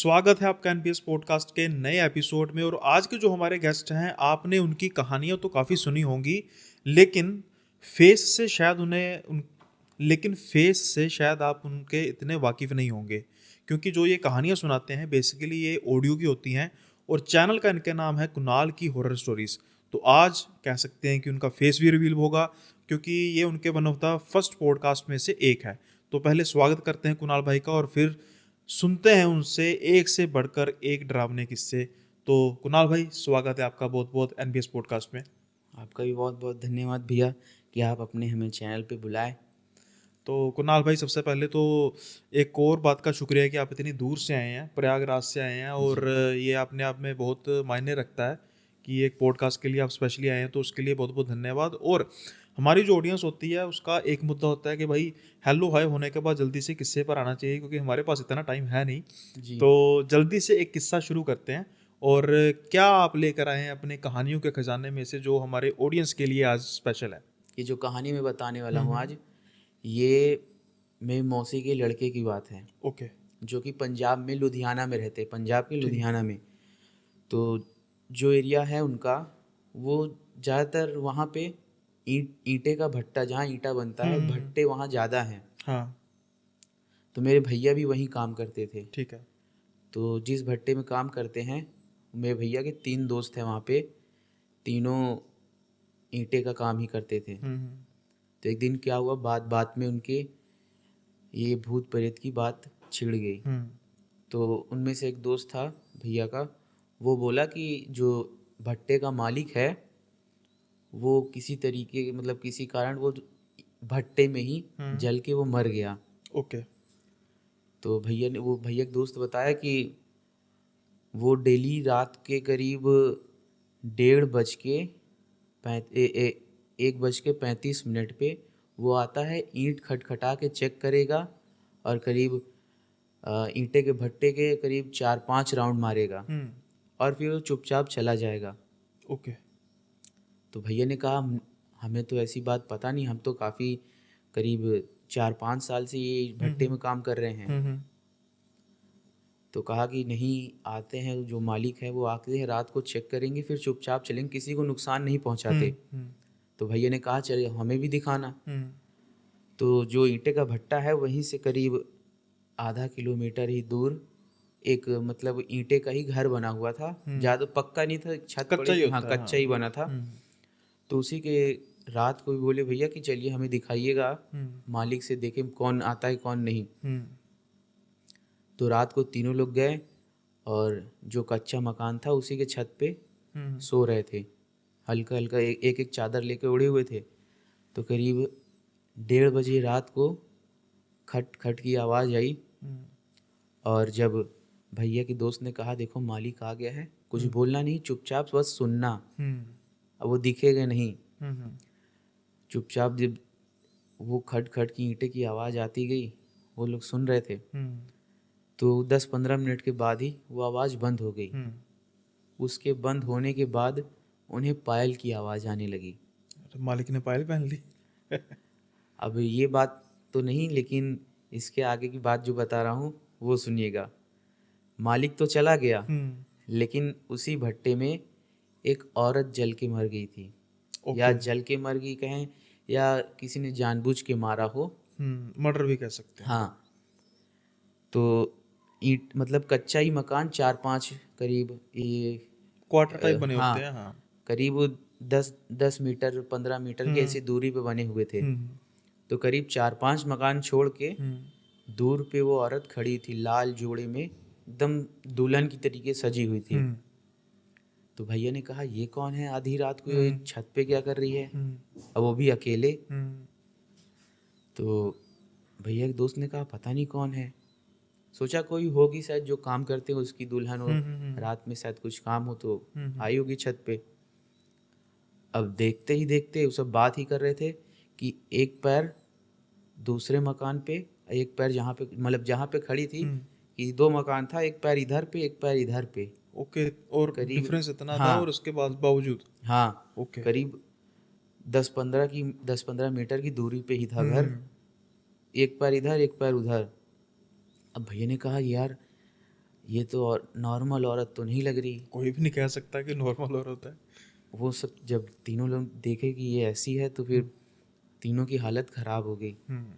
स्वागत है आपका एनपीएस पॉडकास्ट के नए एपिसोड में। और आज के जो हमारे गेस्ट हैं, आपने उनकी कहानियां तो काफ़ी सुनी होंगी, लेकिन फेस से शायद आप उनके इतने वाकिफ़ नहीं होंगे, क्योंकि जो ये कहानियां सुनाते हैं बेसिकली ये ऑडियो की होती हैं। और चैनल का इनका नाम है कुणाल की हॉरर स्टोरीज। तो आज कह सकते हैं कि उनका फेस भी रिवील होगा, क्योंकि ये उनके one of the first podcast में से एक है। तो पहले स्वागत करते हैं कुणाल भाई का, और फिर सुनते हैं उनसे एक से बढ़कर एक डरावने किस्से। तो कुणाल भाई, स्वागत है आपका बहुत बहुत एनबीएस पॉडकास्ट में। आपका भी बहुत बहुत धन्यवाद भैया कि आप अपने हमें चैनल पे बुलाए। तो कुणाल भाई, सबसे पहले तो एक और बात का शुक्रिया है कि आप इतनी दूर से आए हैं, प्रयागराज से आए हैं। और जी ये अपने आप में बहुत मायने रखता है कि एक पॉडकास्ट के लिए आप स्पेशली आए हैं, तो उसके लिए बहुत बहुत धन्यवाद। और हमारी जो ऑडियंस होती है उसका एक मुद्दा होता है कि भाई हेलो हाय होने के बाद जल्दी से किस्से पर आना चाहिए, क्योंकि हमारे पास इतना टाइम है नहीं। जी। तो जल्दी से एक किस्सा शुरू करते हैं। और क्या आप लेकर आए हैं अपने कहानियों के खजाने में से जो हमारे ऑडियंस के लिए आज स्पेशल है? ये जो कहानी मैं बताने वाला हूँ हम्म। आज, ये मेरी मौसी के लड़के की बात है, ओके। जो कि पंजाब में लुधियाना में रहते हैं, पंजाब के ठीक है। लुधियाना में। तो जो एरिया है उनका, वो ज़्यादातर वहाँ पे ईंटे का भट्टा, जहाँ ईंटा बनता है, हम्म। भट्टे वहाँ ज़्यादा हैं। हाँ। तो मेरे भैया भी वहीं काम करते थे। ठीक है। तो जिस भट्टे में काम करते हैं, मेरे भैया के 3 दोस्त हैं वहाँ पे, तीनों ईंटे का काम ही करते थे। हम्म। तो एक दिन क्या हुआ, बात बात में उनके ये भूत प्रेत की बात छिड़ गई। हम्म। तो उनमें से एक दोस्त था भैया का, वो बोला कि जो भट्टे का मालिक है, वो किसी तरीके, मतलब किसी कारण वो भट्टे में ही हम्म। जल के वो मर गया। ओके। तो भैया के दोस्त बताया कि वो डेली रात के करीब 1:35 पे वो आता है, ईंट खटखटा के चेक करेगा, और करीब ईंटे के भट्टे के करीब 4-5 राउंड मारेगा, हम्म। और फिर वो चुपचाप चला जाएगा। ओके। तो भैया ने कहा, हमें तो ऐसी बात पता नहीं, हम तो काफ़ी करीब 4-5 साल से ये भट्टे हम्म। में काम कर रहे हैं। हम्म। तो कहा कि नहीं, आते हैं, जो मालिक है वो आते हैं, रात को चेक करेंगे, फिर चुपचाप चलेंगे, किसी को नुकसान नहीं पहुंचाते। हम्म। तो भैया ने कहा चलिए, हमें भी दिखाना। हम्म। तो जो ईंटे का भट्टा है, वहीं से करीब आधा किलोमीटर ही दूर एक, मतलब ईंटे का ही घर बना हुआ था, हम्म। ज़्यादा पक्का नहीं था, छत कच्चा पड़ी ही थी, हाँ होता है, हाँ। कच्चा ही बना था। हम्म। तो उसी के रात को भी बोले भैया कि चलिए हमें दिखाइएगा, हम्म। मालिक से देखें कौन आता है कौन नहीं। हम्म। तो रात को तीनों लोग गए, और जो कच्चा मकान था उसी के छत पे हम्म। सो रहे थे, हल्का हल्का एक एक चादर लेके उड़े हुए थे। तो करीब 1:30 बजे रात को खट खट की आवाज़ आई। हम्म। और जब भैया की दोस्त ने कहा देखो मालिक आ गया है, कुछ हम्म। बोलना नहीं, चुपचाप बस सुनना, हम्म। अब वो दिखेगा नहीं। हम्म। चुपचाप जब वो खट खट की ईंटे की आवाज़ आती गई, वो लोग सुन रहे थे। हम्म। तो 10-15 मिनट के बाद ही वो आवाज़ बंद हो गई। हम्म। उसके बंद होने के बाद उन्हें पायल की आवाज़ आने लगी। तो मालिक ने पायल पहन ली? अब ये बात तो नहीं, लेकिन इसके आगे की बात जो बता रहा हूँ वो सुनिएगा। मालिक तो चला गया, हम्म। लेकिन उसी भट्टे में एक औरत जल के मर गई थी, या ओके। जल के मर गई कहें, या किसी ने जानबूझ के मारा हो। मर्डर भी कह सकते हैं। हाँ। तो ईंट, मतलब कच्चा ही मकान, 4-5 करीब ये, क्वार्टर टाइप बने हाँ, होते हैं, हाँ। करीब 10-10 मीटर 15 मीटर की हम्म। ऐसी दूरी पे बने हुए थे। हम्म। तो करीब 4-5 मकान छोड़ के हम्म। दूर पे वो औरत खड़ी थी, लाल जोड़े में, एकदम दुल्हन की तरीके सजी हुई थी। हम्म। तो भैया ने कहा ये कौन है, आधी रात को ये हम्म। छत पे क्या कर रही है, हम्म। अब वो भी अकेले। हम्म। तो भैया के दोस्त ने कहा पता नहीं कौन है, सोचा कोई होगी शायद जो काम करते हो उसकी दुल्हन हो, हम्म। हम्म। रात में शायद कुछ काम हो तो हम्म। आई होगी छत पे। अब देखते ही देखते वो सब बात ही कर रहे थे कि एक पैर दूसरे मकान पे, एक पैर जहाँ पे, मतलब जहाँ पे खड़ी थी, हम्म। कि 2 मकान था, एक पैर इधर पे एक पैर इधर पे। ओके। और करीब, डिफरेंस इतना था, और हाँ उसके बाद बावजूद? हाँ, ओके। करीब 10-15 मीटर की दूरी पे ही था घर, हम्म। एक पैर इधर एक पैर उधर। अब भैया ने कहा यार ये तो और नॉर्मल औरत तो नहीं लग रही। कोई भी नहीं कह सकता कि नॉर्मल औरत है। वो सब जब तीनों लोग देखे कि ये ऐसी है तो फिर तीनों की हालत खराब हो गई। हम्म।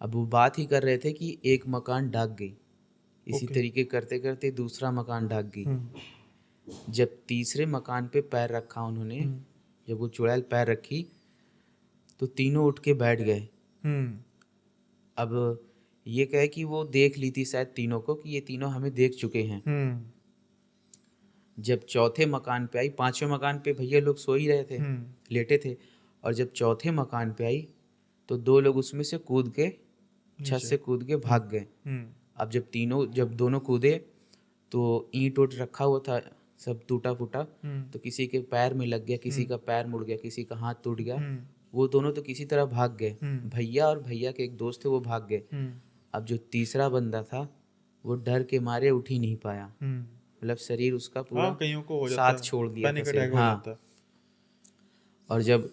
अब वो बात ही कर रहे थे कि एक मकान ढक गई, इसी ओके। तरीके करते करते दूसरा मकान ढक गई। हम्म। जब तीसरे मकान पे पैर रखा उन्होंने, हम्म। जब वो चुड़ैल पैर रखी तो तीनों उठ के बैठ गए। हम्म। अब ये कहे कि वो देख ली थी शायद तीनों को कि ये तीनों हमें देख चुके हैं। हम्म। जब चौथे मकान पे आई, पांचवें मकान पे भैया लोग सो ही रहे थे, हम्म। लेटे थे, और जब चौथे मकान पे आई तो दो लोग उसमें से कूद के, छत नीचे। से कूद के भाग गए। हम्म। अब जब दोनों कूदे तो ईंट उट रखा हुआ था, सब टूटा फूटा, हम्म। तो किसी के पैर में लग गया, किसी हम्म। का पैर मुड़ गया, किसी का हाथ टूट गया। हम्म। वो दोनों तो किसी तरह भाग गए। हम्म। भैया और भैया के एक दोस्त थे वो भाग गए। हम्म। अब जो तीसरा बंदा था वो डर के मारे उठ ही नहीं पाया, हम्म। मतलब शरीर उसका हाँ, पूरा कईयों को हो जाता साथ है, छोड़ दिया था पैनिक शरीर। अटैक हो हाँ, जाता है। और जब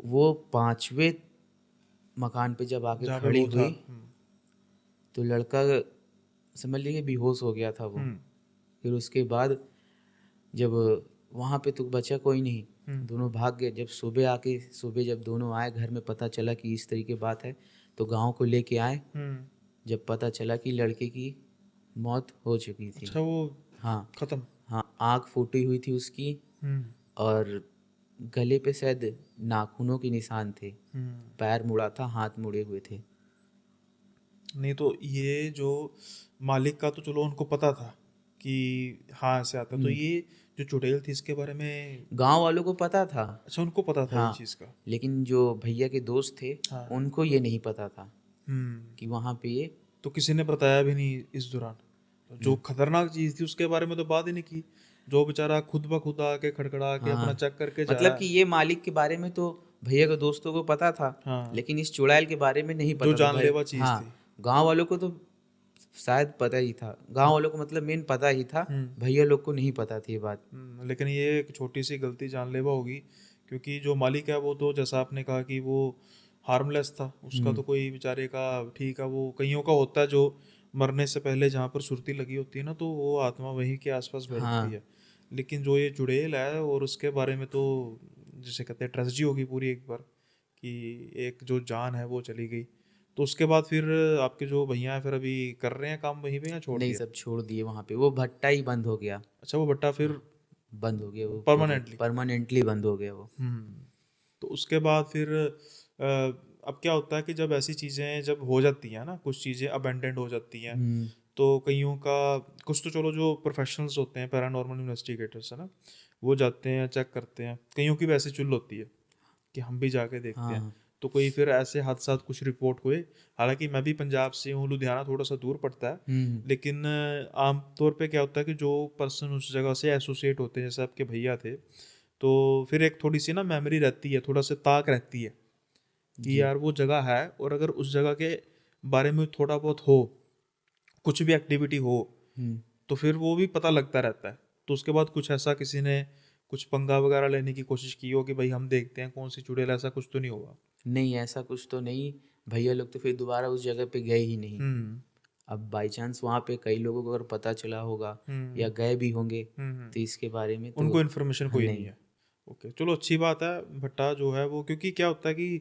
वो पांचवें मकान पे जब आके जहाँ पे खड़ी वो था। हुई तो लड़का समझ लीजिए बेहोश हो गया था वो। हम्म। फिर उसके बाद जब वहाँ पे तो बचा कोई नहीं, हम्म। दोनों भाग गए। जब सुबह जब दोनों आए घर में, पता चला कि इस तरीके बात है, तो गांव को लेके आए। हम्म। जब पता चला कि लड़के की मौत हो चुकी थी। अच्छा, वो हाँ, खत्म। हाँ, आँख फूटी हुई थी उसकी, हम्म। और गले पे शायद नाखूनों के निशान थे, हम्म। पैर मुड़ा था, हाथ मुड़े हुए थे। नहीं तो ये जो मालिक का तो चलो उनको पता था कि हाँ ऐसे आता, तो ये जो चुड़ैल थी इसके बारे में। गांव वालों को पता था। अच्छा, उनको पता था ये हाँ, चीज़ का। लेकिन जो भैया के दोस्त थे हाँ। उनको ये नहीं पता था हम्म। कि वहाँ पे ये तो किसी ने बताया भी नहीं इस दौरान। तो जो खतरनाक चीज़ थी उसके बारे में तो बात ही नहीं की। जो बेचारा खुद ब खुद आके खड़खड़ा के अपना हाँ, चेक करके जा मतलब रहा कि है। ये मालिक के बारे में तो भैया के दोस्तों को पता था, हाँ, लेकिन इस चुड़ैल के बारे में नहीं जो पता था भाई। जानलेवा चीज़ हाँ, थी। गांव वालों को तो शायद पता ही था, गांव वालों को मतलब मेन पता ही था, हम्म। भैया लोग को नहीं पता थी ये बात। लेकिन ये एक छोटी सी गलती जानलेवा होगी, क्योंकि जो मालिक है वो तो जैसा आपने कहा कि वो हार्मलेस था, उसका तो कोई बेचारे का ठीक है। वो कईयों का होता है जो मरने से पहले जहाँ पर सुरती लगी होती है ना, तो वो आत्मा वहीं के आसपास भटकती हाँ, है। लेकिन जो ये चुड़ैल है और उसके बारे में तो जिसे कहते हैं ट्रेजेडी होगी पूरी एक बार, कि एक जो जान है वो चली गई। तो उसके बाद फिर आपके जो भैया हैं फिर अभी कर रहे हैं काम वहीं पे या छोड़ नहीं, दिया? सब छोड़ दिए वहाँ पे, वो भट्टा ही बंद हो गया। अच्छा, वो भट्टा फिर बंद हो गया वो पूरे, परमानेंटली। परमानेंटली बंद हो गया वो। तो उसके बाद फिर अब क्या होता है कि जब ऐसी चीज़ें जब हो जाती हैं ना, कुछ चीज़ें अबेंडेंड हो जाती हैं, तो कईयों का कुछ तो चलो जो प्रोफेशनल्स होते हैं, पैरानॉर्मल इन्वेस्टिगेटर्स है ना, वो जाते हैं चेक करते हैं। कईयों की वैसे चुल होती है कि हम भी जाके देखते हैं। हाँ, तो कोई फिर ऐसे हादसा कुछ रिपोर्ट हुए। हालांकि मैं भी पंजाब से हूँ, लुधियाना थोड़ा सा दूर पड़ता है, लेकिन आम तौर पे क्या होता है कि जो पर्सन उस जगह से एसोसिएट होते हैं, जैसे आपके भैया थे, तो फिर एक थोड़ी सी ना मेमोरी रहती है, थोड़ा सा ताक रहती है कि जी, यार वो जगह है, और अगर उस जगह के बारे में थोड़ा बहुत हो, कुछ भी एक्टिविटी हो, तो फिर वो भी पता लगता रहता है। तो उसके बाद कुछ ऐसा किसी ने कुछ पंगा वगैरह लेने की कोशिश की हो कि भाई हम देखते हैं कौन सी चुड़ैल, ऐसा कुछ तो नहीं होगा? नहीं ऐसा कुछ तो नहीं। भैया लोग तो फिर दोबारा उस जगह पे गए ही नहीं। हम्म। अब बाई चांस वहाँ पे कई लोगों को अगर पता चला होगा या हम्म। गए भी होंगे हम्म। तो इसके बारे में तो उनको इन्फॉर्मेशन कोई नहीं नहीं। है। ओके, चलो अच्छी बात है। भट्टा जो है वो, क्योंकि क्या होता है कि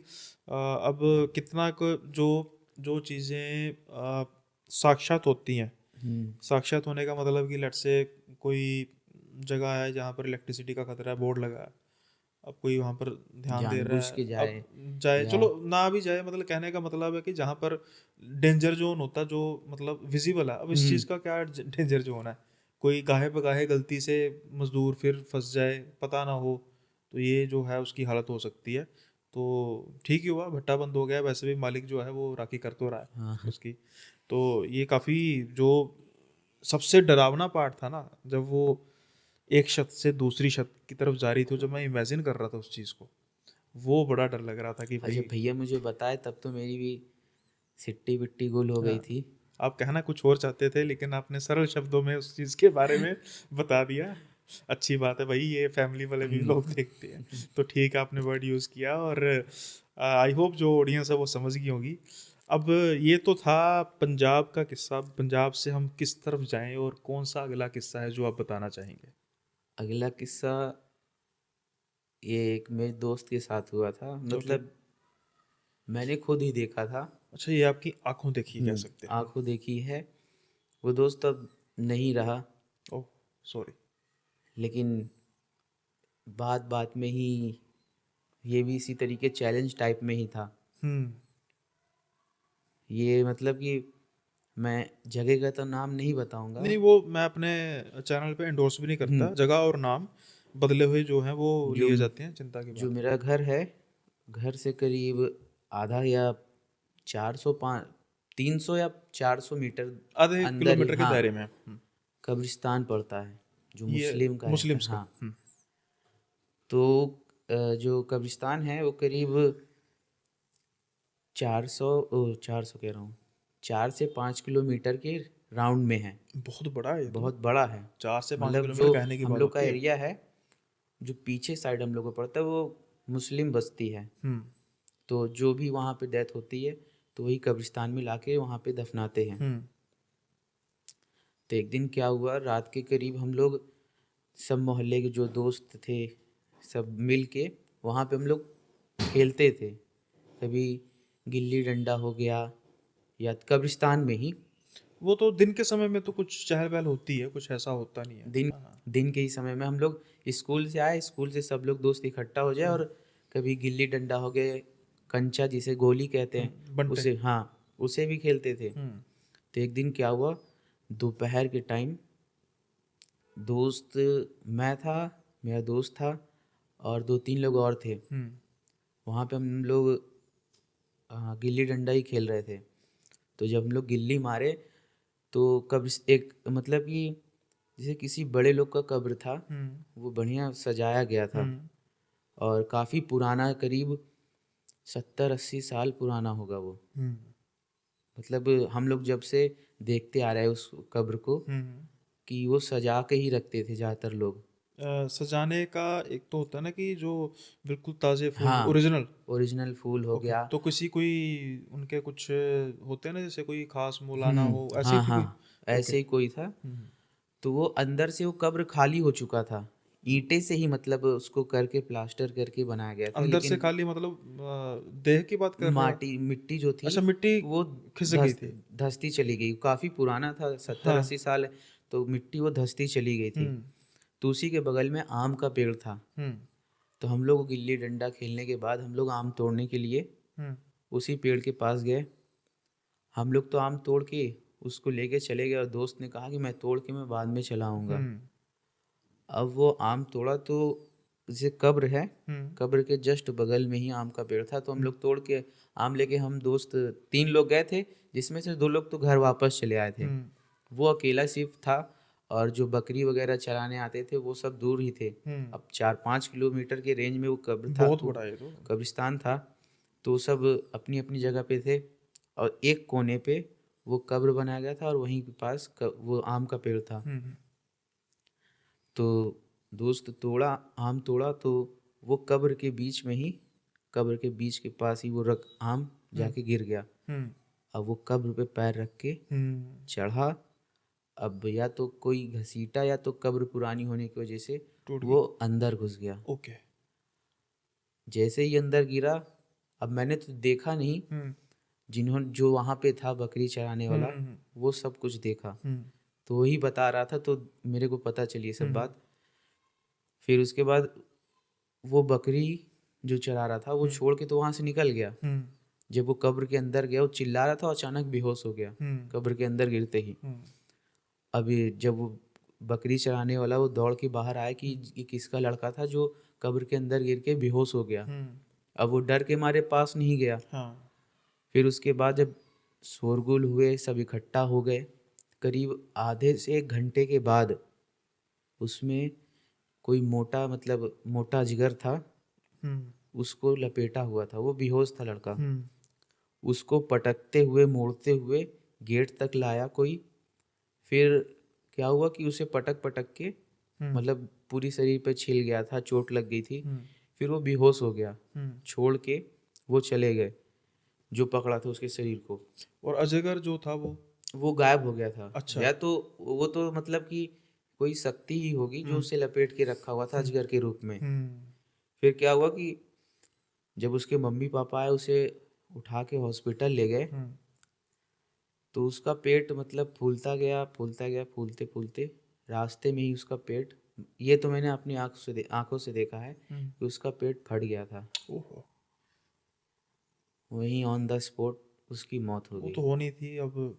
अब कितना जो जो चीज़ें साक्षात होती हैं, साक्षात होने का मतलब कि लेट से कोई जगह है जहाँ पर इलेक्ट्रिसिटी का खतरा है, बोर्ड लगा है, अब कोई वहाँ पर ध्यान दे रहा जानबूझ है, के अब जाए जाए, या चलो ना भी जाए, मतलब कहने का मतलब है कि जहाँ पर डेंजर जोन होता है, जो मतलब विजिबल है, अब इस चीज़ का क्या डेंजर जोन है? कोई गाहे बगाहे गलती से मजदूर फिर फंस जाए, पता ना हो, तो ये जो है उसकी हालत हो सकती है। तो ठीक ही हुआ भट्टा बंद हो गया, वैसे भी मालिक जो है वो राखी कर तो रहा है हाँ, उसकी। तो ये काफ़ी जो सबसे डरावना पार्ट था ना, जब वो एक छत से दूसरी छत की तरफ जा रही थी, जब मैं इमेजिन कर रहा था उस चीज़ को, वो बड़ा डर लग रहा था कि जब भाई। भैया मुझे बताए तब तो मेरी भी सिट्टी बिट्टी गुल हो गई हाँ, थी। आप कहना कुछ और चाहते थे, लेकिन आपने सरल शब्दों में उस चीज़ के बारे में बता दिया। अच्छी बात है भाई, ये फैमिली वाले भी लोग देखते हैं, तो ठीक है आपने वर्ड यूज़ किया, और आई होप जो ऑडियंस है वो समझ गई होगी। अब ये तो था पंजाब का किस्सा। पंजाब से हम किस तरफ जाएं और कौन सा अगला किस्सा है जो आप बताना चाहेंगे? अगला किस्सा ये एक मेरे दोस्त के साथ हुआ था, ओके। मतलब मैंने खुद ही देखा था। अच्छा, ये आपकी आंखों देखी कह सकते हैं। आंखों देखी है। वो दोस्त अब नहीं रहा, ओह, सॉरी। लेकिन बात बात में ही ये भी इसी तरीके चैलेंज टाइप में ही था। हम्म। ये मतलब कि मैं जगह का तो नाम नहीं बताऊंगा। नहीं, वो मैं अपने चैनल पे एंडोर्स भी नहीं करता। हम्म जगह और नाम बदले हुए जो हैं वो जो लिए जाते हैं, चिंता की जो बात नहीं। मेरा घर है, घर से करीब आधा या 400 पाँच 300 या 400 मीटर आधे अंदर ही, किलोमीटर के हाँ, दायरे में। कब्रिस्तान पड़ता है जो ये मुस्लिम का रहता मुस्लिम्स है। का। हाँ, तो जो कब्रिस्तान है वो करीब 400 400 कह रहा हूँ, 4 से 5 किलोमीटर के राउंड में है। बहुत बड़ा है ये तो। बहुत बड़ा है। 4 से 5 किलोमीटर मतलब जो कहने की हम बात लोग का होती है। एरिया है, जो पीछे साइड हम लोग को पड़ता है, वो मुस्लिम बस्ती है। हम्म। तो जो भी वहाँ पे डेथ होती है तो वही कब्रिस्तान में लाके वहाँ पे दफनाते हैं। हम्म। तो एक दिन क्या हुआ, रात के करीब हम लोग सब मोहल्ले के जो दोस्त थे सब मिल के वहाँ पे हम लोग खेलते थे। कभी गिल्ली डंडा हो गया, या कब्रिस्तान में ही। वो तो दिन के समय में तो कुछ चहल पहल होती है, कुछ ऐसा होता नहीं है। दिन हाँ। दिन के ही समय में हम लोग स्कूल से आए, स्कूल से सब लोग दोस्त इकट्ठा हो जाए, और कभी गिल्ली डंडा हो गए, कंचा जिसे गोली कहते हैं, बंटे। उसे, हाँ, उसे भी खेलते थे। हम्म। तो एक दिन क्या हुआ, दोपहर के टाइम दोस्त, मैं था, मेरा दोस्त था, और 2-3 लोग और थे। हम्म। वहाँ पे हम लोग गिल्ली डंडा ही खेल रहे थे। तो जब हम लोग गिल्ली मारे तो कब एक मतलब कि जैसे किसी बड़े लोग का कब्र था, हम्म। वो बढ़िया सजाया गया था, हम्म। और काफ़ी पुराना, करीब 70-80 साल पुराना होगा वो। हम्म। मतलब हम लोग जब से देखते आ रहे हैं उस कब्र को, हम्म। कि वो सजा के ही रखते थे ज़्यादातर लोग। सजाने का एक तो होता है ना कि जो बिल्कुल ताज़े फूल हाँ, ओरिजिनल। ओरिजिनल फूल हो ओके, गया। तो किसी कोई उनके कुछ होते हैं ना, जैसे कोई खास मौलाना हो, ऐसे ही हाँ थी हाँ, कोई? ओके। ऐसे ही कोई था। हम्म। तो वो अंदर से वो कब्र खाली हो चुका था, ईंटे से ही मतलब उसको करके प्लास्टर करके बनाया गया था, अंदर से लेकिन खाली मतलब देह की बात कर रहे हो आप? माटी मिट्टी जो थी अच्छा, मिट्टी वो खिसक गई थी। धंसती चली गई। काफ़ी पुराना था, सत्तर हाँ। अस्सी साल है, तो मिट्टी वो धंसती चली गई थी। हम्म। तो उसी के बगल में आम का पेड़ था। हम्म। तो हम लोग गिल्ली डंडा खेलने के बाद हम लोग आम तोड़ने के लिए हम्म। उसी पेड़ के पास गए। हम लोग तो आम तोड़ के उसको लेके चले गए, और दोस्त ने कहा कि मैं तोड़ के मैं बाद में चला आऊँगा। हम्म। अब वो आम तोड़ा तो जैसे कब्र है, हम्म। कब्र के जस्ट बगल में ही आम का पेड़ था। तो हम लोग तोड़ के आम लेके, हम दोस्त 3 लोग गए थे, जिसमें से 2 लोग तो घर वापस चले आए थे। हम्म। वो अकेला सिर्फ था, और जो बकरी वगैरह चराने आते थे वो सब दूर ही थे। हम्म। अब 4-5 किलोमीटर के रेंज में वो कब्र था, बहुत वो बड़ा है तो। कब्रिस्तान था। तो सब अपनी अपनी जगह पे थे, और एक कोने पे वो कब्र बनाया गया था, और वहीं के पास वो आम का पेड़ था। हम्म। तो दोस्त तोड़ा, आम तोड़ा, तो वो कब्र के बीच में ही, कब्र के बीच के पास ही वो रख आम हम्म। जाके गिर गया। हम्म। अब वो कब्र पे पैर रख के हम्म। चढ़ा। अब या तो कोई घसीटा, या तो कब्र पुरानी होने की वजह से टूट गई। वो अंदर घुस गया। ओके। जैसे ही अंदर गिरा, अब मैंने तो देखा नहीं, हम्म। जिन्होंने जो वहाँ पे था बकरी चराने वाला, हम्म। वो सब कुछ देखा। हम्म। तो वही बता रहा था, तो मेरे को पता चली ये सब हम्म। बात। फिर उसके बाद वो बकरी जो चरा रहा था वो छोड़ के तो वहाँ से निकल गया। हम्म। जब वो कब्र के अंदर गया, वो चिल्ला रहा था, और अचानक बेहोश हो गया हम्म। कब्र के अंदर गिरते ही। हम्म। अभी जब वो बकरी चराने वाला वो दौड़ के बाहर आया कि ये किसका लड़का था जो कब्र के अंदर गिर के बेहोश हो गया। हम्म। अब वो डर के मारे पास नहीं गया। हाँ। फिर उसके बाद जब शोरगुल हुए, सब इकट्ठा हो गए, करीब आधे से 1 घंटे के बाद उसमें कोई मोटा, मतलब मोटा जिगर था, हम्म। उसको लपेटा हुआ था। वो बेहोश था लड़का। हम्म। उसको पटकते हुए, मोड़ते हुए गेट तक लाया कोई। फिर क्या हुआ कि उसे पटक पटक के, हम्म। मतलब पूरी शरीर पे छिल गया था, चोट लग गई थी। हम्म। फिर वो बेहोश हो गया, हम्म। छोड़ के वो चले गए। जो पकड़ा था उसके शरीर को। और अजगर जो था वो गायब हो गया था। अच्छा। या तो वो तो मतलब कि कोई शक्ति ही होगी जो उसे लपेट के रखा हुआ था अजगर के रूप में। हम्म फिर क्या हुआ कि जब उसके मम्मी पापा आए उसे उठा के हॉस्पिटल ले गए, हम्म तो उसका पेट मतलब फूलता गया, फूलते फूलते रास्ते में ही उसका पेट, ये तो मैंने अपनी आंखों से देखा है हम्म कि उसका पेट फट गया था। ओहो। वहीं ऑन द स्पॉट उसकी मौत हो वो गई। तो होनी थी अब,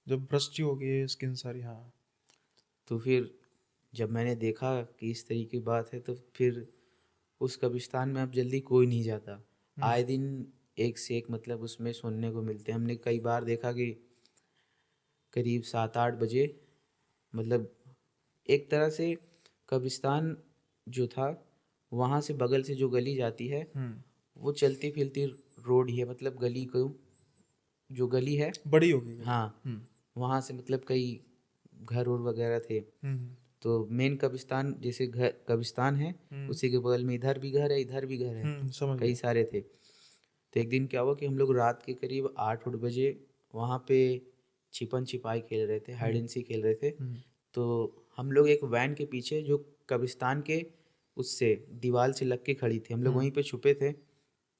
जब भ्रष्ट हो गई है स्किन सारी। हाँ। तो फिर जब मैंने देखा कि इस तरीके की बात है, तो फिर उस कब्रिस्तान में अब जल्दी कोई नहीं जाता। हम्म आए दिन एक से एक मतलब उसमें सुनने को मिलते हैं। हमने कई बार देखा कि करीब 7-8 बजे, मतलब एक तरह से कब्रिस्तान जो था, वहाँ से बगल से जो गली जाती है हम्म वो चलती फिरती रोड ही है। मतलब गली को जो गली है, बड़ी हो गई गली। हाँ, वहाँ से मतलब कई घर और वगैरह थे। हम्म तो मेन कब्रिस्तान, जैसे घर कब्रिस्तान है, हम्म उसी के बगल में इधर भी घर है, इधर भी घर है, समझ कई गया। सारे थे। तो एक दिन क्या हुआ कि हम लोग रात के करीब 8-8 बजे वहाँ पे छिपन छिपाई खेल रहे थे, हाइड एंड सीक खेल रहे थे। हम्म तो हम लोग एक वैन के पीछे जो कब्रिस्तान के उससे दीवार से लग के खड़ी थी, हम लोग हम्म वहीं पे छुपे थे।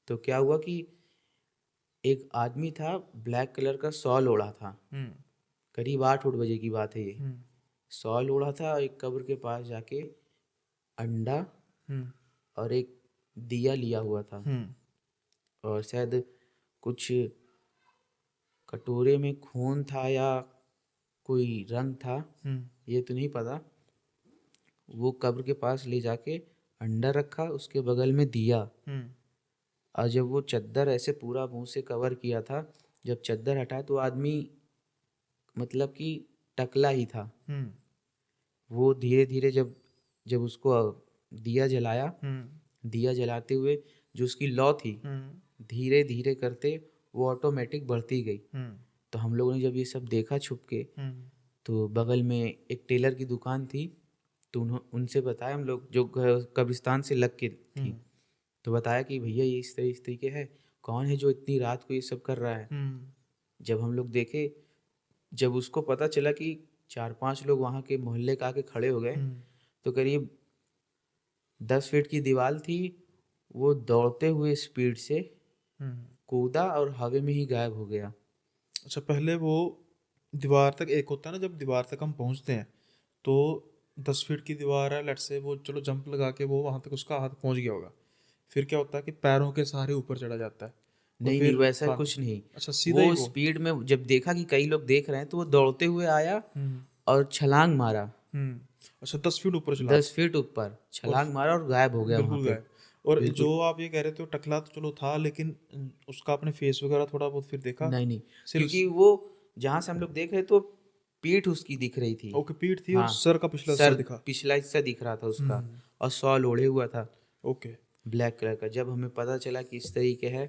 तो क्या हुआ कि एक आदमी था, ब्लैक कलर का शॉल ओढ़ा था। हम्म करीब 8-8 बजे की बात है ये। हम्म शॉल ओढ़ा था, एक कब्र के पास जाके अंडा हम्म और एक दिया लिया हुआ था, हम्म और शायद कुछ कटोरे में खून था या कोई रंग था, हम्म ये तो नहीं पता। वो कब्र के पास ले जाके अंडा रखा, उसके बगल में दिया। हम्म और जब वो चद्दर ऐसे पूरा मुंह से कवर किया था, जब चद्दर हटा तो आदमी मतलब कि टकला ही था। हम्म वो धीरे धीरे जब जब उसको दिया जलाया, हम्म दिया जलाते हुए जो उसकी लौ थी, हम्म धीरे धीरे करते वो ऑटोमेटिक बढ़ती गई। हम्म तो हम लोगों ने जब ये सब देखा छुप के, हम्म तो बगल में एक टेलर की दुकान थी, तो उनसे बताया, हम लोग जो कब्रिस्तान से लग के थी, हम्म तो बताया कि भैया ये इस तरीके है, कौन है जो इतनी रात को ये सब कर रहा है। हम्म जब हम लोग देखे, जब उसको पता चला कि 4-5 लोग वहाँ के मोहल्ले का आके खड़े हो गए, हम्म तो करीब 10 फीट की दीवार थी, वो दौड़ते हुए स्पीड से हम्म कूदा और हवा में ही गायब हो गया। अच्छा, पहले वो दीवार तक, एक होता है ना जब दीवार तक हम पहुंचते हैं, तो 10 फीट की दीवार है, लेट से वो चलो जंप लगा के वो वहां तक उसका हाथ पहुंच गया होगा। फिर क्या होता है कि पैरों के सहारे ऊपर चढ़ा जाता है और नहीं नहीं, फिर वैसा कुछ नहीं। अच्छा, सीधा ही वो वो। स्पीड में जब देखा कि कई लोग देख रहे हैं, तो वो दौड़ते हुए आया हम्म और छलांग मारा। हम्म अच्छा, 10 फीट ऊपर चला। 10 फीट ऊपर और छलांग मारा और गायब हो गया वहां बिल्कुल पे। गायब। और जो बिल्कुल। आप ये कह रहे थे वो टकला तो चलो था, लेकिन उसका आपने फेस वगैरह थोड़ा बहुत फिर देखा? नहीं नहीं, क्योंकि सिर्फ वो जहां से हम लोग देख रहे तो पीठ उसकी दिख रही थी। ओके, पीठ थी और हाँ, सर का पिछला हिस्सा सर दिखा। पिछला हिस्सा दिख रहा था उसका, हम्म और शॉल ओढ़े हुआ था ओके। ब्लैक कलर का। जब हमें पता चला कि इस तरीके है,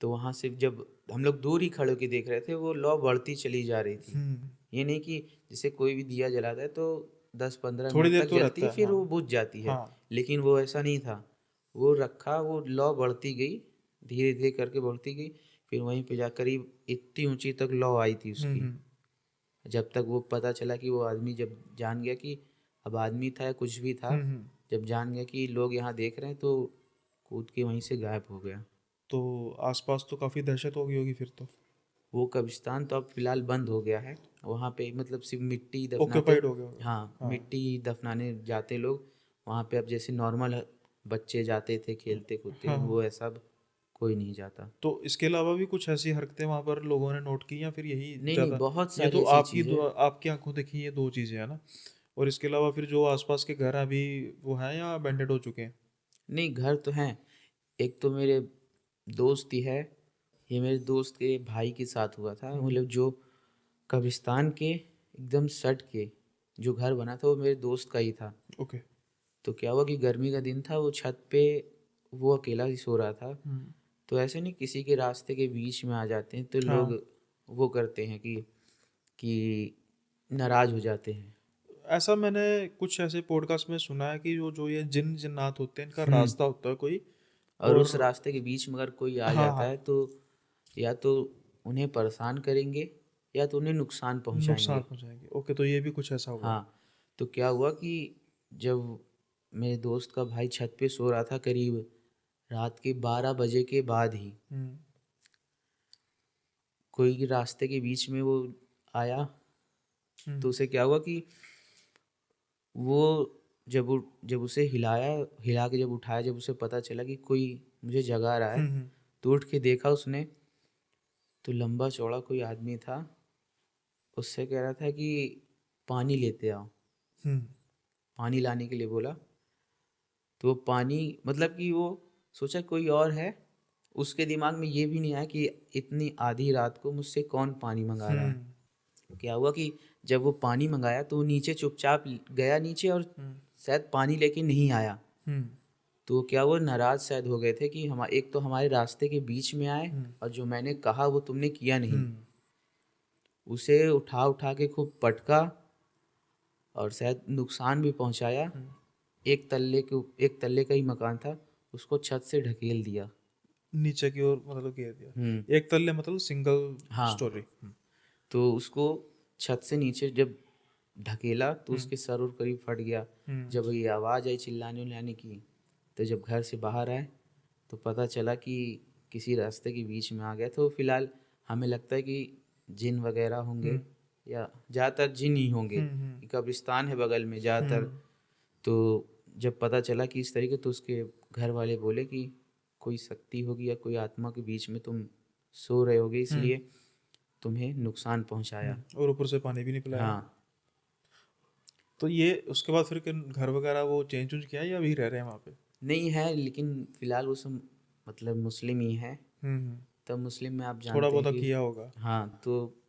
तो वहां से जब हम लोग दूर ही खड़े होकर देख रहे थे, वो लौ बढ़ती चली जा रही थी। हम्म ये नहीं कि जैसे कोई भी दिया जलाता है तो 10-15 थोड़ी मिनट देर तक तो जलती रहता है, है, फिर हाँ। वो बुझ जाती है। हाँ। लेकिन वो ऐसा नहीं था। वो रखा, वो लौ बढ़ती गई, धीरे धीरे करके बढ़ती गई। फिर वहीं पे जा करीब इतनी ऊंची तक लौ आई थी उसकी। हम्म जब तक वो पता चला कि वो आदमी, जब जान गया कि अब आदमी था या कुछ भी था, हम्म। जब जान गया कि लोग यहाँ देख रहे हैं, तो कूद के वहीं से गायब हो गया। तो आसपास तो काफी दहशत हो गई होगी फिर तो। वो कब्रिस्तान तो अब फिलहाल बंद हो गया है। वहाँ पे मतलब सिर्फ मिट्टी दफनाते। ऑक्यूपाइड हो गया होगा। हाँ, हाँ। मिट्टी दफनाने जाते लोग वहाँ पे। अब जैसे नॉर्मल बच्चे जाते थे खेलते कूदते, हाँ हाँ। वो ऐसा अब कोई नहीं जाता। तो इसके अलावा भी कुछ ऐसी हरकतें वहां पर लोगों ने नोट की, या फिर यही नहीं नहीं, ज्यादा? बहुत ये सारी तो ऐसी आपकी चीज़ें। आपकी आंखों देखी ये दो चीजें है ना। और इसके अलावा फिर जो आसपास के घर अभी वो हैं या अबेंडेड हो चुके हैं? नहीं, घर तो हैं। एक तो मेरे दोस्त ही है। ये मेरे दोस्त के भाई के साथ हुआ था। हम्म मतलब जो कब्रिस्तान के एकदम सट के जो घर बना था, वो मेरे दोस्त का ही था। ओके। तो क्या हुआ कि गर्मी का दिन था, वो छत पे वो अकेला ही सो रहा था। हम्म तो ऐसे नहीं, किसी के रास्ते के बीच में आ जाते हैं तो लोग हाँ। वो करते हैं कि नाराज हो जाते हैं। ऐसा मैंने कुछ ऐसे पॉडकास्ट में सुना है कि जो जो ये जिन जिन्नात होते हैं, इनका हम्म। रास्ता होता है कोई। और और उस रास्ते के बीच में अगर कोई आ हाँ जाता हाँ। है, तो या तो उन्हें परेशान करेंगे या तो उन्हें नुकसान नुकसान पहुंचाएंगे। पहुंचाएंगे। ओके, तो ये भी कुछ ऐसा हुआ। हाँ, तो क्या हुआ कि जब मेरे दोस्त का भाई छत पे सो रहा था करीब रात के 12 बजे के बाद ही, हम्म। कोई रास्ते के बीच में वो आया। तो उसे क्या हुआ कि वो जब उसे हिला के जब उठाया, जब उसे पता चला कि कोई मुझे जगा रहा है, हम्म। तो उठ के देखा उसने, तो लंबा चौड़ा कोई आदमी था। उससे कह रहा था कि पानी लेते आओ, हम्म। पानी लाने के लिए बोला। तो वो पानी, मतलब कि वो सोचा कोई और है। उसके दिमाग में ये भी नहीं आया कि इतनी आधी रात को मुझसे कौन पानी मंगा रहा है। हम्म। क्या हुआ कि जब वो पानी मंगाया तो वो नीचे चुपचाप गया नीचे, और शायद पानी लेके नहीं आया। हम्म। तो क्या वो नाराज शायद हो गए थे कि हम एक तो हमारे रास्ते के बीच में आए, और जो मैंने कहा वो तुमने किया नहीं। हम्म। उसे उठा उठा के खूब पटका और शायद नुकसान भी पहुंचाया। एक तल्ले का ही मकान था, उसको छत से ढकेल दिया। नीचे की ओर मतलब घेर हम्म। दिया। एक तल्ले मतलब सिंगल हाँ, स्टोरी। तो उसको छत से नीचे जब ढकेला तो हम्म। उसके सर और करीब फट गया। हम्म। जब ये आवाज़ आई चिल्लाने उल्लाने की, तो जब घर से बाहर आए तो पता चला कि किसी रास्ते के बीच में आ गया। तो फिलहाल हमें लगता है कि जिन वगैरह होंगे, हम्म। या ज़्यादातर जिन ही होंगे, हम्म। कि कब्रिस्तान है बगल में ज़्यादातर। हम्म। तो जब पता चला कि इस तरीके, तो उसके घर वाले बोले कि कोई शक्ति होगी या कोई आत्मा के बीच में तुम सो रहे होगे, हम्म। इसलिए तुम्हें नुकसान पहुंचाया। और ऊपर से पानी भी नहीं पिलाया। हाँ, तो ये उसके बाद फिर घर वगैरह वो चेंज किया या अभी रह रहे हैं वहाँ पे? नहीं है, लेकिन फिलहाल वो सब मतलब मुस्लिम ही है। हम्म। तब मुस्लिम में आप थोड़ा जानते हैं बहुत कि किया होगा। हाँ, तो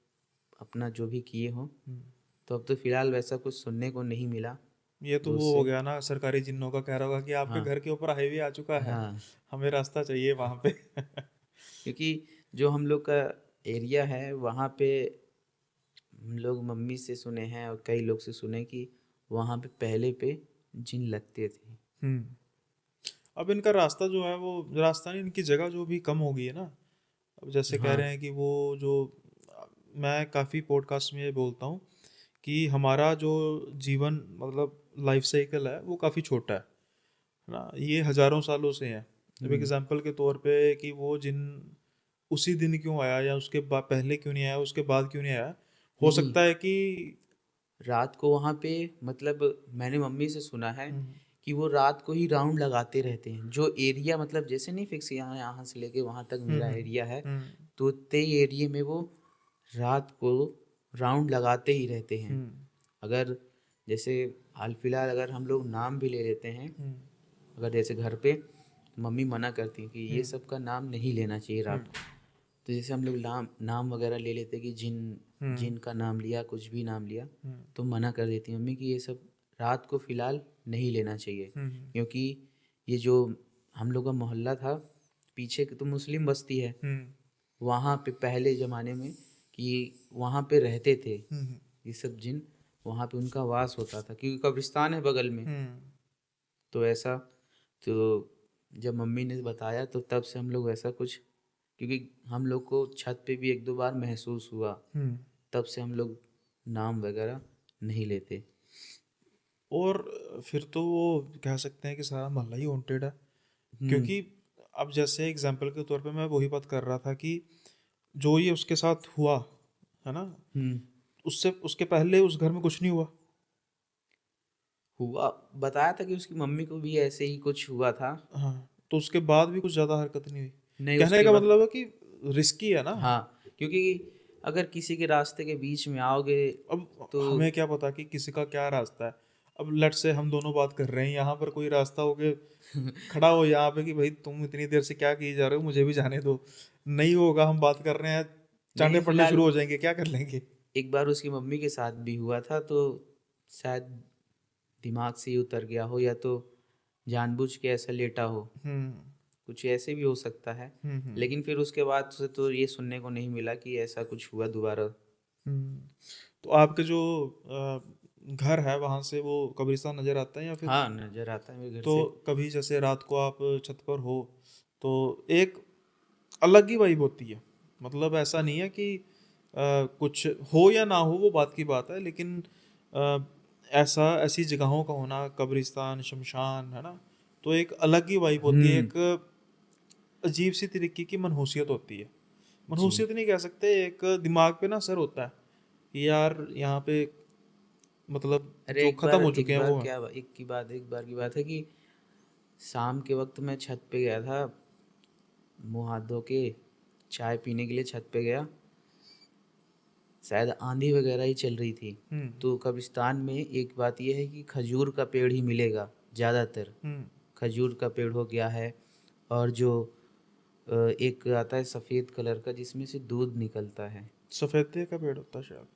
अपना जो भी किए हो। हम्म। तो अब तो फिलहाल वैसा कुछ सुनने को नहीं मिला। ये तो तो वो हो उससे गया ना, सरकारी जिन्नों का कह रहा होगा कि आपके हाँ, घर के ऊपर हाईवे आ चुका है, हाँ, हमें रास्ता चाहिए वहाँ पे। क्योंकि जो हम लोग का एरिया है वहाँ पे हम लोग मम्मी से सुने हैं और कई लोग से सुने कि वहाँ पे पहले पे जिन लगते थे। हम्म। अब इनका रास्ता जो है वो, रास्ता नहीं, इनकी जगह जो भी कम हो गई है ना। अब जैसे कह हाँ। रहे हैं कि वो जो, मैं काफ़ी पॉडकास्ट में ये बोलता हूँ कि हमारा जो जीवन मतलब लाइफ साइकिल है वो काफ़ी छोटा है ना, ये हजारों सालों से है। अब हम्म। एग्जाम्पल के तौर पे कि वो जिन उसी दिन क्यों आया या उसके बाद पहले क्यों नहीं आया, उसके बाद क्यों नहीं आया, हो नहीं, सकता है कि रात को वहाँ पे, मतलब मैंने मम्मी से सुना है हम्म। कि वो रात को ही राउंड लगाते रहते हैं। जो एरिया, मतलब जैसे नहीं फिक्स यहाँ यहाँ से लेके वहाँ तक मेरा हम्म। एरिया है, हम्म। तो उतने एरिया में वो रात को राउंड लगाते ही रहते हैं। हम्म। अगर जैसे हाल फिलहाल अगर हम लोग नाम भी ले लेते हैं, हम्म। अगर जैसे घर पे तो मम्मी मना करती हैं कि ये हम्म। सब का नाम नहीं लेना चाहिए हम्म। रात को। तो जैसे हम लोग नाम नाम वगैरह ले लेते कि जिन हम्म। जिन का नाम लिया, कुछ भी नाम लिया, हम्म। तो मना कर देती हैं मम्मी कि ये सब रात को फ़िलहाल नहीं लेना चाहिए। हम्म। क्योंकि ये जो हम लोग का मोहल्ला था पीछे की, तो मुस्लिम बस्ती है, हम्म। वहाँ पे पहले ज़माने में कि वहाँ पे रहते थे हम्म। ये सब जिन, वहाँ पे उनका वास होता था क्योंकि कब्रिस्तान है बगल में। हम्म। तो ऐसा, तो जब मम्मी ने बताया तो तब से हम लोग ऐसा कुछ, क्योंकि हम लोग को छत पे भी एक दो बार महसूस हुआ, हम्म। तब से हम लोग नाम वगैरह नहीं लेते। और फिर तो वो कह सकते हैं कि सारा मोहल्ला ही हॉन्टेड है। हम्म। क्योंकि अब जैसे एग्जाम्पल के तौर पे मैं वही बात कर रहा था कि जो ये उसके साथ हुआ है ना, हम्म। उससे उसके पहले उस घर में कुछ नहीं हुआ। हुआ, बताया था कि उसकी मम्मी को भी ऐसे ही कुछ हुआ था। हाँ, तो उसके बाद भी कुछ ज़्यादा हरकत नहीं हुई। नहीं, कहने उसके का बाद मतलब है कि रिस्की है ना। हाँ, क्योंकि अगर किसी के रास्ते के बीच में आओगे अब तो हमें क्या पता कि किसी का क्या रास्ता है। अब लेट से हम दोनों बात कर रहे हैं, यहाँ पर कोई रास्ता हो के खड़ा हो यहाँ पे कि भाई तुम इतनी देर से क्या किए जा रहे हो, मुझे भी जाने दो। नहीं होगा, हम बात कर रहे हैं, चांटे नहीं, पड़ने फिलहाल शुरू हो जाएंगे, क्या कर लेंगे। एक बार उसकी मम्मी के साथ भी हुआ था, तो शायद दिमाग से ही उतर गया हो, या तो जानबूझ के ऐसा लेटा हो, हम्म। कुछ ऐसे भी हो सकता है। हम्म। लेकिन फिर उसके बाद से तो ये सुनने को नहीं मिला कि ऐसा कुछ हुआ दोबारा। हम्म। तो आपके जो घर है वहां से वो कब्रिस्तान नजर आता है या फिर? हाँ, नज़र आता है मेरे घर तो से। कभी जैसे रात को आप छत पर हो तो एक अलग ही वाइब होती है। मतलब ऐसा नहीं है कि कुछ हो या ना हो वो बात की बात है, लेकिन अ, ऐसा ऐसी जगहों का होना, कब्रिस्तान, शमशान, है ना, तो एक अलग ही वाइब होती है, हम्म। एक अजीब सी तरीके की मनहूसियत होती है। जी। मनहूसियत नहीं कह सकते, एक दिमाग पे ना असर होता है कि यार यहाँ पे मतलब अरे जो खत्म हो चुके एक हैं बार वो हैं। क्या, एक बार की बात है कि शाम के वक्त मैं छत पे गया था, मुंह हाथ धो के चाय पीने के लिए छत पे गया। शायद आंधी वगैरह ही चल रही थी। हम्म। तो कब्रिस्तान में एक बात यह है कि खजूर का पेड़ ही मिलेगा ज़्यादातर। हम्म। खजूर का पेड़ हो गया है, और जो एक आता है सफ़ेद कलर का जिसमें से दूध निकलता है। सफेदे का पेड़ होता है शायद,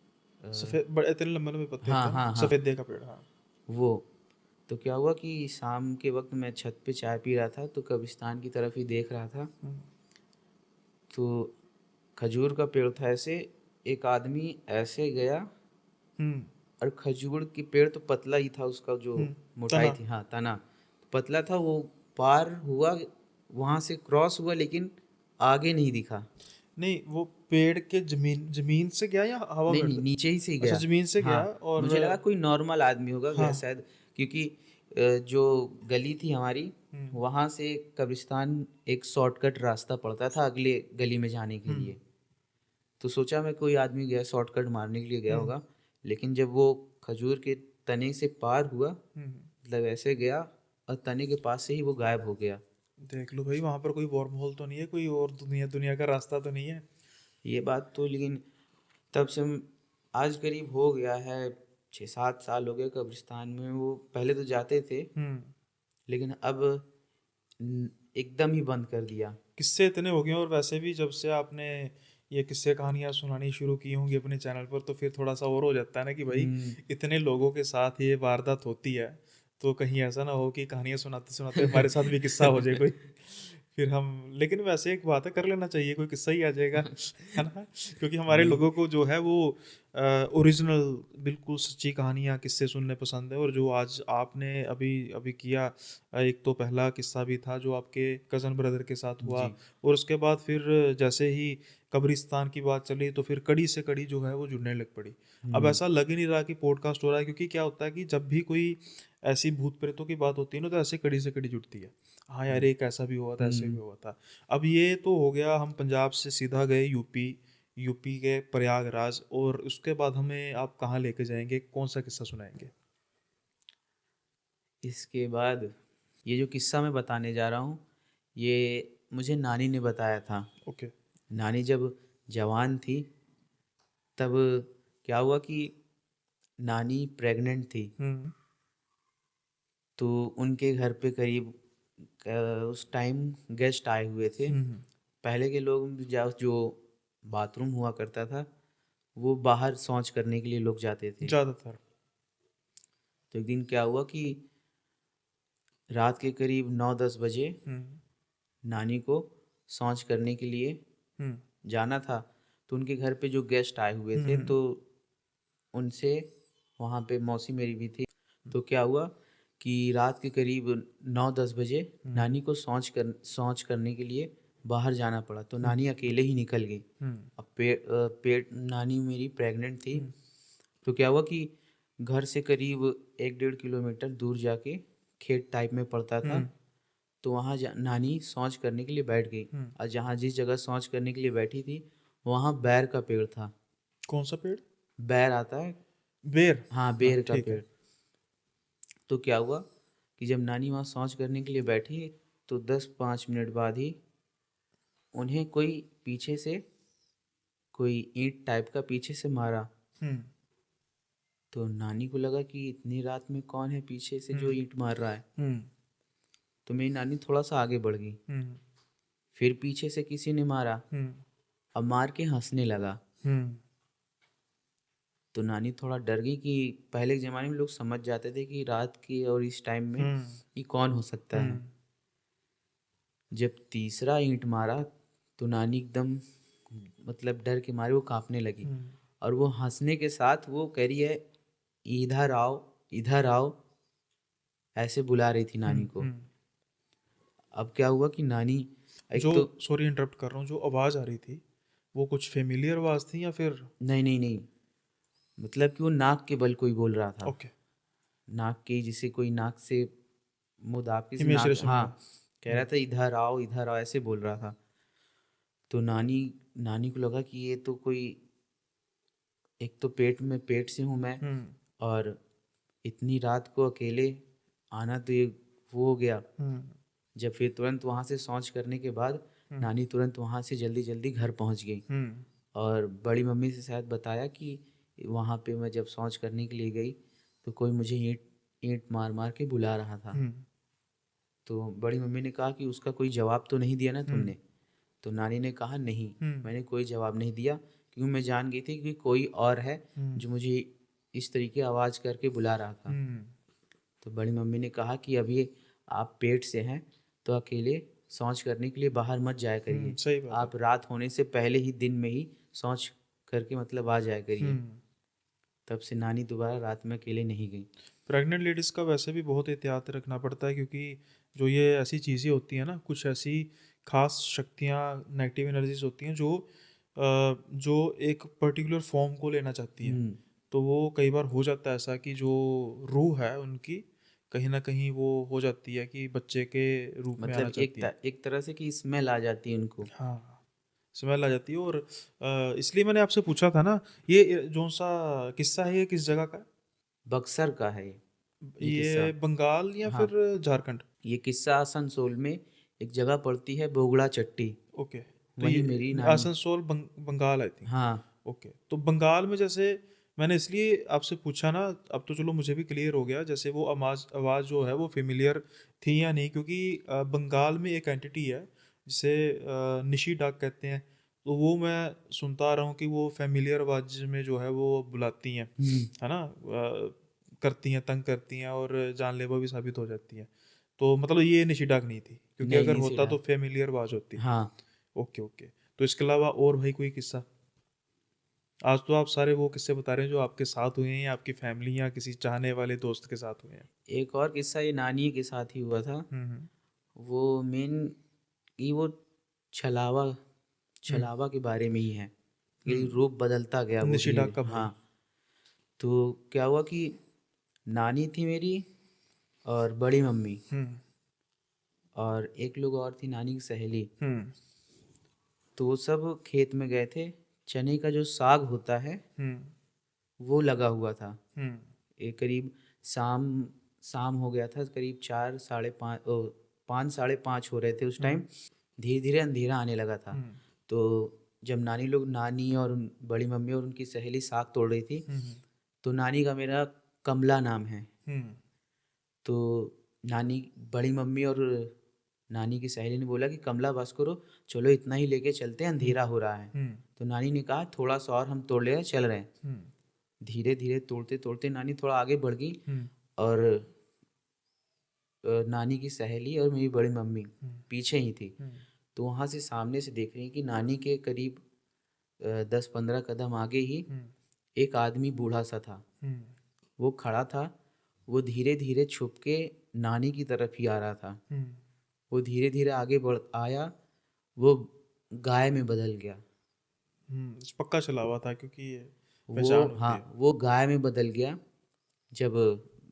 अ, सफेद बड़े इतने लंबे लंबे पत्ते होते हाँ हैं ना, हाँ हाँ, सफेदे का पेड़, हाँ। वो। तो क्या हुआ कि शाम के वक्त मैं छत पे चाय पी रहा था, तो कब्रिस्तान की तरफ ही देख रहा था। हम्म। तो खजूर का पेड़ था ऐसे, एक आदमी ऐसे गया, हम्म। और खजूर की पेड़ तो पतला ही था, उसका जो हम्म। मोटाई तना। थी, हाँ तना पतला था। वो पार हुआ, वहां से क्रॉस हुआ, लेकिन आगे नहीं दिखा। नहीं, वो पेड़ के जमीन जमीन से गया या हवा नहीं में नहीं, नीचे ही से ही अच्छा, गया। जमीन से हाँ, गया और मुझे लगा कोई नॉर्मल आदमी होगा गया हाँ। शायद, क्योंकि जो गली थी हमारी, हम्म। वहां से कब्रिस्तान एक शॉर्टकट रास्ता पड़ता था अगले गली में जाने के हम्म। लिए। तो सोचा मैं कोई आदमी गया शॉर्टकट मारने के लिए गया हम्म। होगा। लेकिन जब वो खजूर के तने से पार हुआ, हम्म। मतलब ऐसे गया, और तने के पास से ही वो गायब हो गया। देख लो भाई, वहां पर कोई वर्म होल तो नहीं है, कोई और दुनिया दुनिया का रास्ता तो नहीं है। ये बात तो, लेकिन तब से आज करीब हो गया है 6-7 साल हो गए कब्रिस्तान में। वो पहले तो जाते थे, हम्म। लेकिन अब एकदम ही बंद कर दिया। किस्से इतने हो गए हैं, और वैसे भी जब से आपने ये किस्से कहानियां सुनानी शुरू की होंगी अपने चैनल पर, तो फिर थोड़ा सा और हो जाता है ना कि भाई हम्म। इतने लोगों के साथ ये वारदात होती है, तो कहीं ऐसा ना हो कि कहानियां सुनाते सुनाते हमारे साथ भी किस्सा हो जाए कोई। फिर हम, लेकिन वैसे एक बात है, कर लेना चाहिए, कोई किस्सा ही आ जाएगा, है ना, क्योंकि हमारे नहीं। लोगों को जो है वो ओरिजिनल बिल्कुल सच्ची कहानियां किस्से सुनने पसंद है। और जो आज आपने अभी अभी किया, एक तो पहला किस्सा भी था जो आपके कज़न ब्रदर के साथ हुआ, जी। और उसके बाद फिर जैसे ही कब्रिस्तान की बात चली तो फिर कड़ी से कड़ी जो है वो जुड़ने लग पड़ी। अब हम्म। ऐसा लग ही नहीं रहा कि पॉडकास्ट हो रहा है, क्योंकि क्या होता है कि जब भी कोई ऐसी भूत प्रेतों की बात होती है ना, तो ऐसे कड़ी से कड़ी जुड़ती है। हाँ यार, एक ऐसा भी हुआ था, ऐसे भी हम्म। हुआ था। अब ये तो हो गया, हम पंजाब से सीधा गए यूपी, यूपी के प्रयागराज, और उसके बाद हमें आप कहाँ लेके जाएंगे, कौन सा किस्सा सुनाएंगे? इसके बाद ये जो किस्सा मैं बताने जा रहा हूँ, ये मुझे नानी ने बताया था। ओके। नानी जब जवान थी, तब क्या हुआ कि नानी प्रेग्नेंट थी। हम्म। तो उनके घर पे करीब उस टाइम गेस्ट आए हुए थे। हम्म। पहले के लोग जो बाथरूम हुआ करता था, वो बाहर शौच करने के लिए लोग जाते थे। ज़्यादातर। तो एक दिन क्या हुआ कि रात के करीब 9-10 बजे हम्म। नानी को शौच करने के लिए हम्म। जाना था। तो उनके घर पे जो गेस्ट आए हुए थे, हम्म। तो उनसे, वहाँ पे मौसी मेरी भी थी। तो क्या हुआ कि रात के करीब 9-10 बजे हम्म। नानी को शौच करने के लिए बाहर जाना पड़ा। तो नानी अकेले ही निकल गई। हम्म। अब पेट नानी मेरी प्रेग्नेंट थी। हम्म। तो क्या हुआ कि घर से करीब 1-1.5 किलोमीटर दूर जाके खेत टाइप में पड़ता था। हम्म। तो वहाँ नानी शौच करने के लिए बैठ गई। हम्म। और जहाँ जिस जगह शौच करने के लिए बैठी थी, वहाँ बैर का पेड़ था। कौन सा पेड़? बैर आता है। बेर। हाँ, हाँ, बेर का ठीक पेड़। है। तो क्या हुआ कि जब नानी वहाँ शौच करने के लिए बैठी, तो 10-5 मिनट बाद ही उन्हें कोई पीछे से, कोई ईंट टाइप का पीछे से मारा। हम्म। तो नानी को लगा कि इतनी रात में कौन है पीछे से जो हम्म। ईंट मार रहा है। हम्म। तो मेरी नानी थोड़ा सा आगे बढ़ गई। हम्म। फिर पीछे से किसी ने मारा। हम्म। अब मार के हंसने लगा। हम्म। तो नानी थोड़ा डर गई कि पहले के ज़माने में लोग समझ जाते थे कि रात की और इस टाइम में हम्म। ये कौन हो सकता है। हम्म। जब तीसरा ईंट मारा, तो नानी एकदम, मतलब डर के मारे वो कांपने लगी। हम्म। और वो हंसने के साथ वो कह रही है, इधर आओ, इधर आओ, ऐसे बुला रही थी नानी हम्म। को। अब क्या हुआ कि नानी, जो, एक तो, सॉरी इंटरप्ट कर रहा हूँ, जो आवाज़ आ रही थी वो कुछ फेमिलियर आवाज थी या फिर? नहीं नहीं नहीं, मतलब कि वो नाक के बल कोई बोल रहा था। ओके। नाक के, जिसे कोई नाक से मुंह दाब के से हिमेश नाक, रेशमिया। हाँ, कह रहा था इधर आओ ऐसे बोल रहा था। तो नानी नानी को लगा कि ये तो कोई, एक तो पेट से हूँ मैं, हम्म। और इतनी रात को अकेले आना, तो ये वो हो गया। हम्म। जब फिर तुरंत वहाँ से शौच करने के बाद हम्म। नानी तुरंत वहाँ से जल्दी जल्दी घर पहुँच गई। हम्म। और बड़ी मम्मी से शायद बताया कि वहाँ पे मैं जब शौच करने के लिए गई तो कोई मुझे ईंट ईंट मार मार के बुला रहा था। हम्म। तो बड़ी मम्मी ने कहा कि उसका कोई जवाब तो नहीं दिया ना हम्म। तुमने? तो नानी ने कहा नहीं, हम्म। मैंने कोई जवाब नहीं दिया, क्योंकि मैं जान गई थी कि कोई और है हम्म। जो मुझे इस तरीके आवाज़ करके बुला रहा था। हम्म। तो बड़ी मम्मी ने कहा कि अभी आप पेट से हैं तो अकेले शौच करने के लिए बाहर मत जाया करिए, सही बात है। आप रात होने से पहले ही दिन में ही शौच करके मतलब आ जाया करिए। हम्म। तब से नानी दोबारा रात में अकेले नहीं गई। प्रेग्नेंट लेडीज़ का वैसे भी बहुत एहतियात रखना पड़ता है, क्योंकि जो ये ऐसी चीज़ें होती हैं ना, कुछ ऐसी खास शक्तियाँ, नेगेटिव एनर्जीज होती हैं जो एक पर्टिकुलर फॉर्म को लेना चाहती हैं। हम्म, तो वो कई बार हो जाता है ऐसा कि जो रूह है उनकी कहीं ना कहीं वो हो जाती है कि बच्चे के रूप में आना मतलब चाहती है। एक तरह से कि स्मेल आ जाती है उनको। हाँ, स्मेल आ जाती है। और इसलिए मैंने आपसे पूछा था ना, ये जो सा किस्सा है ये किस जगह का बक्सर का है है? ये किस्सा। ये बंगाल या हाँ, फिर झारखंड? ये किस्सा आसनसोल में एक जगह पड़ती है, बोगड़ा चट्टी। ओके। तो वहीं मेरी ये नानी। Asansol Bengal I think. हाँ। ओके, तो बंगाल में जैसे मैंने इसलिए आपसे पूछा ना, अब तो चलो मुझे भी क्लियर हो गया, जैसे वो आवाज़ आवाज़ जो है वो फेमिलियर थी या नहीं, क्योंकि बंगाल में एक एंटिटी है जिसे निशी डाक कहते हैं। तो वो मैं सुनता आ रहा हूँ कि वो फेमिलियर आवाज़ में जो है वो बुलाती हैं, हम्म। है ना, करती हैं, तंग करती हैं और जानलेवा भी साबित हो जाती हैं। तो मतलब ये निशी डाक नहीं थी, क्योंकि नहीं अगर नहीं होता सीढ़ा। तो फेमिलियर आवाज़ होती। हाँ। Okay okay. तो इसके अलावा और भाई कोई किस्सा? आज तो आप सारे वो किस्से बता रहे हैं जो आपके साथ हुए हैं या आपकी फैमिली या किसी चाहने वाले दोस्त के साथ हुए हैं। एक और किस्सा ये नानी के साथ ही हुआ था। हम्म। वो मेन ये वो छलावा हम्म। छलावा के बारे में ही है। ये हम्म। रूप बदलता गया वो निशी धीरे डाक का हाँ। भाई। तो क्या हुआ कि नानी थी मेरी और बड़ी मम्मी, हम्म। और एक लोग और थी नानी की सहेली। हम्म। तो वो सब खेत में गए थे। चने का जो साग होता है हम्म। वो लगा हुआ था। हम्म। एक करीब शाम शाम हो गया था, करीब 5 साढ़े 5 हो रहे थे उस हम्म। टाइम। धीरे धीरे अंधेरा आने लगा था। हम्म। तो जब नानी और बड़ी मम्मी और उनकी सहेली साग तोड़ रही थी, हम्म। तो नानी का मेरा कमला नाम है। हम्म। तो नानी बड़ी मम्मी और नानी की सहेली ने बोला कि कमला बस करो, चलो इतना ही लेके चलते हैं, हम्म। अंधेरा हो रहा है। हम्म। तो नानी ने कहा थोड़ा सा और हम तोड़ ले रहे हैं, चल रहे हैं। हम्म। धीरे धीरे तोड़ते तोड़ते नानी थोड़ा आगे बढ़ गई। हम्म। और नानी की सहेली और मेरी बड़ी मम्मी हम्म। पीछे ही थी। हम्म। तो वहाँ से सामने से देख रही हैं कि नानी के करीब 10-15 कदम आगे ही हम्म। एक आदमी बूढ़ा सा था। हम्म। वो खड़ा था। वो धीरे धीरे छुप के नानी की तरफ ही आ रहा था। हम्म। वो धीरे धीरे आगे बढ़ आया। वो गाय में बदल गया। पक्का चला हुआ था क्योंकि ये वो पहचान होती हाँ, है। वो गाय में बदल गया। जब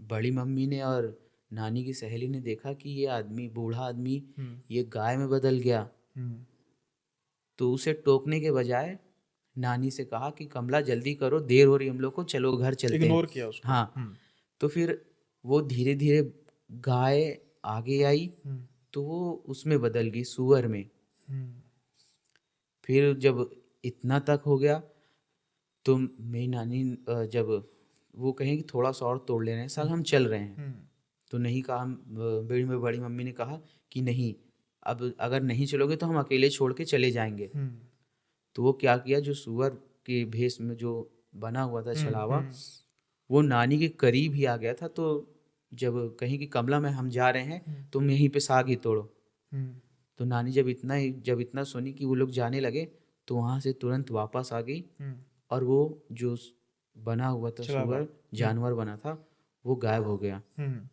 बड़ी मम्मी ने और नानी की सहेली ने देखा कि ये आदमी, बूढ़ा आदमी, हम्म। ये गाय में बदल गया, हम्म। तो उसे टोकने के बजाय नानी से कहा कि कमला जल्दी करो, देर हो रही हम लोग को, चलो घर चलते हैं। इग्नोर किया उसको। हाँ। तो फिर वो धीरे धीरे गाय आगे आई, हम्म। तो वो उसमें बदल गई, सुअर में। हम्म। फिर जब इतना तक हो गया तो मेरी नानी जब वो कहें कि थोड़ा सा और तोड़ ले रहे हैं साल, हम चल रहे हैं। हम्म। तो नहीं कहा, मेरी बड़ी मम्मी ने कहा कि नहीं, अब अगर नहीं चलोगे तो हम अकेले छोड़ के चले जाएंगे। हम्म। तो वो क्या किया, जो सुअर के भेष में जो बना हुआ था हम्म। छलावा, हम्म। वो नानी के करीब ही आ गया था। तो जब कहीं कि कमला में हम जा रहे हैं, हम्म। तुम यहीं पे साग ही तोड़ो। हम्म। तो नानी जब इतना सुनी कि वो लोग जाने लगे, तो वहाँ से तुरंत वापस आ गई। हम्म। और वो जो बना हुआ था चला हुआ। सुअर, जानवर बना था, वो गायब हो गया। हम्म।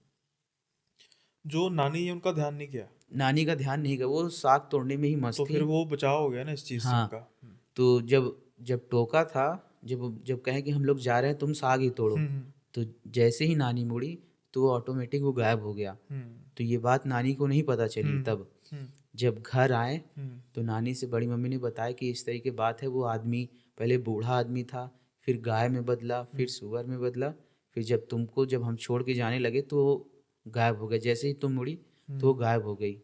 जो नानी है उनका ध्यान नहीं किया। नानी का ध्यान नहीं गया, वो साग तोड़ने में ही तो मस्त फिर थी। वो बचाव हो गया ना इस चीज़ से हाँ। उनका। तो जब जब टोका था, जब जब कहे कि हम लोग जा रहे हैं तुम साग ही तोड़ो, हम्म तो जैसे ही नानी मुड़ी तो वो ऑटोमेटिक वो गायब हो गया। हम्म तो ये बात नानी को नहीं पता चली हम्म तब। हम्म जब घर आए हम्म तो नानी से बड़ी मम्मी ने बताया कि इस तरह की बात है, वो आदमी पहले बूढ़ा आदमी था, फिर गाय में बदला, फिर सूअर में बदला, फिर जब हम छोड़ के जाने लगे तो वो गायब हो गया, जैसे ही तुम मुड़ी तो वो हम्म गायब हो गई।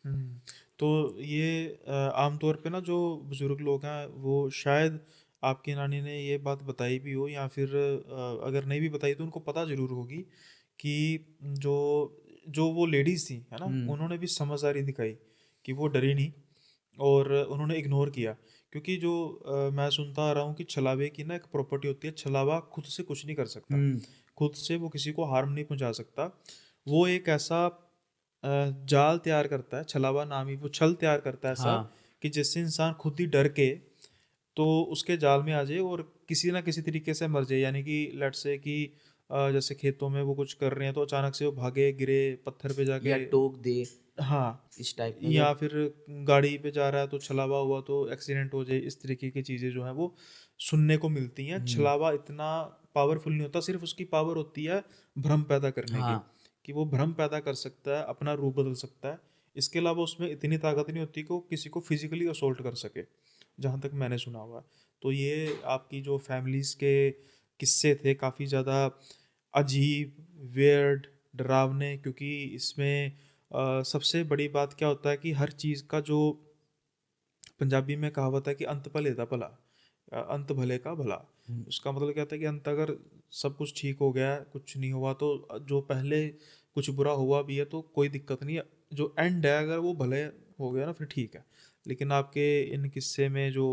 हम्म। तो ये आमतौर पे ना जो बुजुर्ग लोग हैं वो शायद आपकी नानी ने ये बात बताई भी हो, या फिर अगर नहीं भी बताई तो उनको पता जरूर होगी कि जो जो वो लेडीज थी है ना, हम्म। उन्होंने भी समझदारी दिखाई कि वो डरी नहीं और उन्होंने इग्नोर किया। क्योंकि जो मैं सुनता आ रहा हूँ कि छलावे की ना एक प्रॉपर्टी होती है, छलावा खुद से कुछ नहीं कर सकता, हम्म। खुद से वो किसी को हार्म नहीं पहुंचा सकता। वो एक ऐसा जाल तैयार करता है, छलावा नाम ही वो छल तैयार करता है ऐसा, हाँ। कि जिससे इंसान खुद ही डर के तो उसके जाल में आ जाए और किसी ना किसी तरीके से मर जाए। यानी कि लेट से कि जैसे खेतों में वो कुछ कर रहे हैं तो अचानक से वो भागे गिरे पत्थर पे जाके, या टोक दे, हाँ, इस टाइप में या मतलब। फिर गाड़ी पे जा रहा है तो छलावा हुआ तो एक्सीडेंट हो जाए। इस तरीके की चीज़ें जो है वो सुनने को मिलती हैं। हम्म। छलावा इतना पावरफुल नहीं होता, सिर्फ उसकी पावर होती है भ्रम पैदा करने की, हाँ। कि वो भ्रम पैदा कर सकता है, अपना रूप बदल सकता है। इसके अलावा उसमें इतनी ताकत नहीं होती कि वो किसी को फिजिकली असोल्ट कर सके, जहाँ तक मैंने सुना हुआ है। तो ये आपकी जो फैमिलीज़ के किस्से थे काफ़ी ज़्यादा अजीब, वियर्ड, डरावने, क्योंकि इसमें सबसे बड़ी बात क्या होता है कि हर चीज़ का जो पंजाबी में कहावत है कि अंत भले दा भला, अंत भले का भला। हम्म। उसका मतलब क्या होता है कि अंत अगर सब कुछ ठीक हो गया, कुछ नहीं हुआ, तो जो पहले कुछ बुरा हुआ भी है तो कोई दिक्कत नहीं है, जो एंड है अगर वो भले हो गया ना फिर ठीक है। लेकिन आपके इन किस्से में जो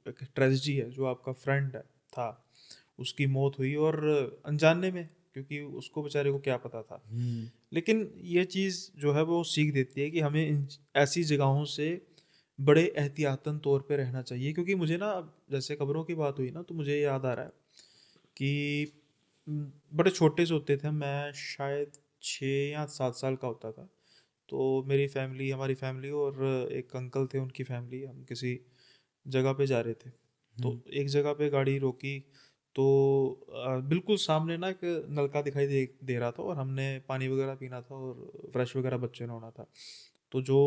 एक ट्रेजेडी है, जो आपका फ्रेंड है था, उसकी मौत हुई और अनजाने में, क्योंकि उसको बेचारे को क्या पता था। हम्म। लेकिन ये चीज़ जो है वो सीख देती है कि हमें ऐसी जगहों से बड़े एहतियातन तौर पे रहना चाहिए। क्योंकि मुझे ना अब जैसे खबरों की बात हुई ना तो मुझे याद आ रहा है कि बड़े छोटे से होते थे, मैं शायद 6 या 7 साल का होता था। तो मेरी फैमिली, हमारी फैमिली और एक अंकल थे उनकी फैमिली, हम किसी जगह पे जा रहे थे। तो हम्म। एक जगह पे गाड़ी रोकी तो बिल्कुल सामने ना एक नलका दिखाई दे रहा था और हमने पानी वगैरह पीना था और फ्रेश वगैरह बच्चे ने होना था। तो जो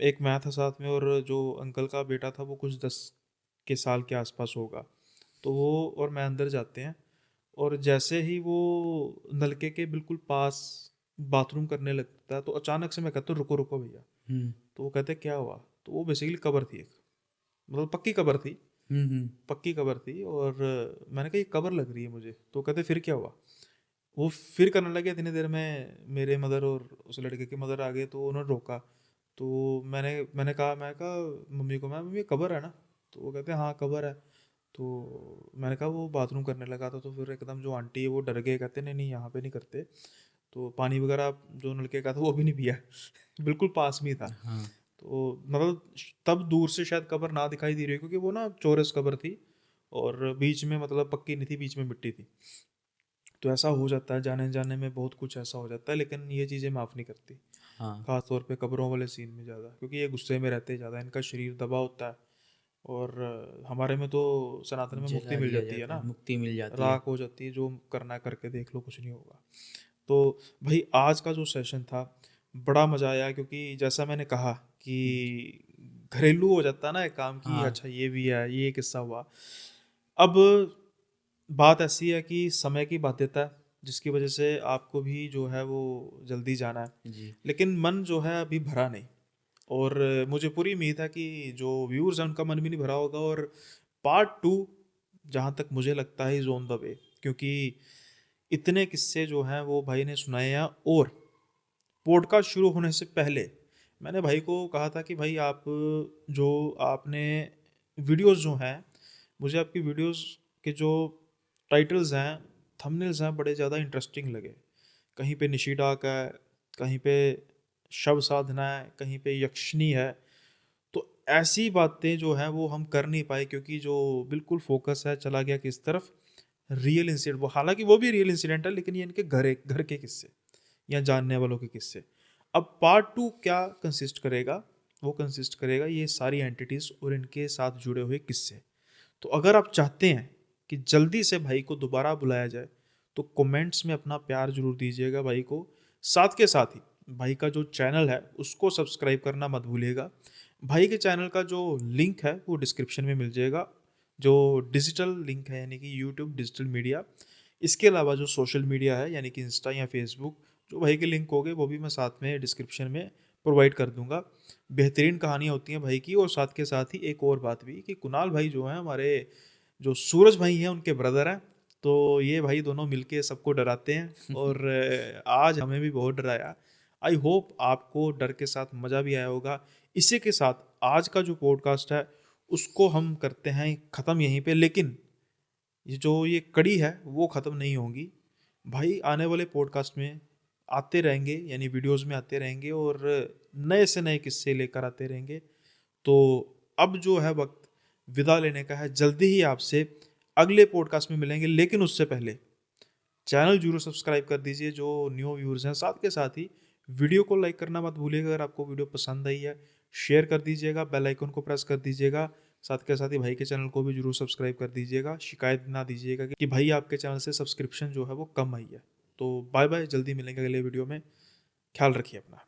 एक मैं था साथ में और जो अंकल का बेटा था वो कुछ 10 के साल के आसपास होगा। तो वो और मैं अंदर जाते हैं और जैसे ही वो नलके के बिल्कुल पास बाथरूम करने लगता है तो अचानक से मैं कहता हूँ रुको रुको भैया। हम्म। तो वो कहते क्या हुआ? तो वो बेसिकली कबर थी एक, मतलब पक्की कबर थी, हम्म। पक्की कबर थी। और मैंने कहा ये कबर लग रही है मुझे। तो कहते फिर क्या हुआ? वो फिर करने लगे। इतनी देर में मेरे मदर और उस लड़के की मदर आ गए तो उन्होंने रोका। तो मैंने कहा मम्मी को, मैं मम्मी कबर है ना? तो वो कहते हैं हाँ कबर है। तो मैंने कहा वो बाथरूम करने लगा था। तो फिर एकदम जो आंटी है वो डर गए, कहते नहीं नहीं यहाँ पे नहीं करते। तो पानी वगैरह जो नलके का था वो भी नहीं पिया बिल्कुल पास में ही था। हाँ। तो मतलब तब दूर से शायद कबर ना दिखाई दे रही हो क्योंकि वो ना चौरस कबर थी और बीच में मतलब पक्की नहीं थी, बीच में मिट्टी थी। तो ऐसा हो जाता है, जाने जाने में बहुत कुछ ऐसा हो जाता है, लेकिन ये चीज़ें माफ़ नहीं करती। हाँ। खास तौर पे कब्रों वाले सीन में ज़्यादा, क्योंकि ये गुस्से में रहते हैं ज़्यादा, इनका शरीर दबा होता है। और हमारे में तो सनातन में मुक्ति जला मिल दिया जाती है जाता ना, है, मुक्ति मिल जाती है। राख हो जाती है, जो करना है करके देख लो, कुछ नहीं होगा। तो भाई आज का जो सेशन था बड़ा मज़ा आया, क्योंकि जैसा मैंने कहा कि घरेलू हो जाता है ना एक काम की, हाँ अच्छा ये भी है, ये किस्सा हुआ। अब बात ऐसी है कि समय की बाध्यता है जिसकी वजह से आपको भी जो है वो जल्दी जाना है, जी। लेकिन मन जो है अभी भरा नहीं। और मुझे पूरी उम्मीद है कि जो व्यूअर्स हैं उनका मन भी नहीं भरा होगा। और पार्ट 2 जहाँ तक मुझे लगता है इज ऑन द वे, क्योंकि इतने किस्से जो हैं वो भाई ने सुनाए हैं। और पॉडकास्ट शुरू होने से पहले मैंने भाई को कहा था कि भाई आप जो आपने वीडियोस जो हैं, मुझे आपकी वीडियोस के जो टाइटल्स हैं, थंबनेल्स हैं, बड़े ज़्यादा इंटरेस्टिंग लगे। कहीं पे निशी डाक है, कहीं पे शव साधना है, कहीं पे यक्षिणी है। तो ऐसी बातें जो हैं वो हम कर नहीं पाए क्योंकि जो बिल्कुल फोकस है चला गया किस तरफ, रियल इंसिडेंट। वो हालांकि वो भी रियल इंसिडेंट है लेकिन ये इनके घर के किस्से या जानने वालों के किस्से। अब पार्ट 2 क्या कंसिस्ट करेगा वो कंसिस्ट करेगा ये सारी एंटिटीज़ और इनके साथ जुड़े हुए किस्से। तो अगर आप चाहते हैं कि जल्दी से भाई को दोबारा बुलाया जाए तो कमेंट्स में अपना प्यार जरूर दीजिएगा भाई को। साथ के साथ ही भाई का जो चैनल है उसको सब्सक्राइब करना मत भूलिएगा। भाई के चैनल का जो लिंक है वो डिस्क्रिप्शन में मिल जाएगा, जो डिजिटल लिंक है यानी कि यूट्यूब डिजिटल मीडिया। इसके अलावा जो सोशल मीडिया है यानी कि इंस्टा या फेसबुक, जो भाई के लिंक होंगे वो भी मैं साथ में डिस्क्रिप्शन में प्रोवाइड कर दूंगा। बेहतरीन कहानियाँ होती हैं भाई की। और साथ के साथ ही एक और बात भी कि कुणाल भाई जो हैं हमारे, जो सूरज भाई हैं उनके ब्रदर हैं। तो ये भाई दोनों मिलके सबको डराते हैं और आज हमें भी बहुत डराया। आई होप आपको डर के साथ मज़ा भी आया होगा। इसी के साथ आज का जो पॉडकास्ट है उसको हम करते हैं ख़त्म यहीं पे। लेकिन ये कड़ी है वो ख़त्म नहीं होगी भाई। आने वाले पॉडकास्ट में आते रहेंगे, यानी वीडियोस में आते रहेंगे और नए से नए किस्से लेकर आते रहेंगे। तो अब जो है वक्त विदा लेने का है। जल्दी ही आपसे अगले पॉडकास्ट में मिलेंगे, लेकिन उससे पहले चैनल जरूर सब्सक्राइब कर दीजिए जो न्यू व्यूअर्स हैं। साथ के साथ ही वीडियो को लाइक करना मत भूलिएगा। अगर आपको वीडियो पसंद आई है शेयर कर दीजिएगा, बेल आइकन को प्रेस कर दीजिएगा। साथ के साथ ही भाई के चैनल को भी जरूर सब्सक्राइब कर दीजिएगा। शिकायत ना दीजिएगा कि भाई आपके चैनल से सब्सक्रिप्शन जो है वो कम आई है। तो बाय बाय, जल्दी मिलेंगे अगले वीडियो में। ख्याल रखिए अपना।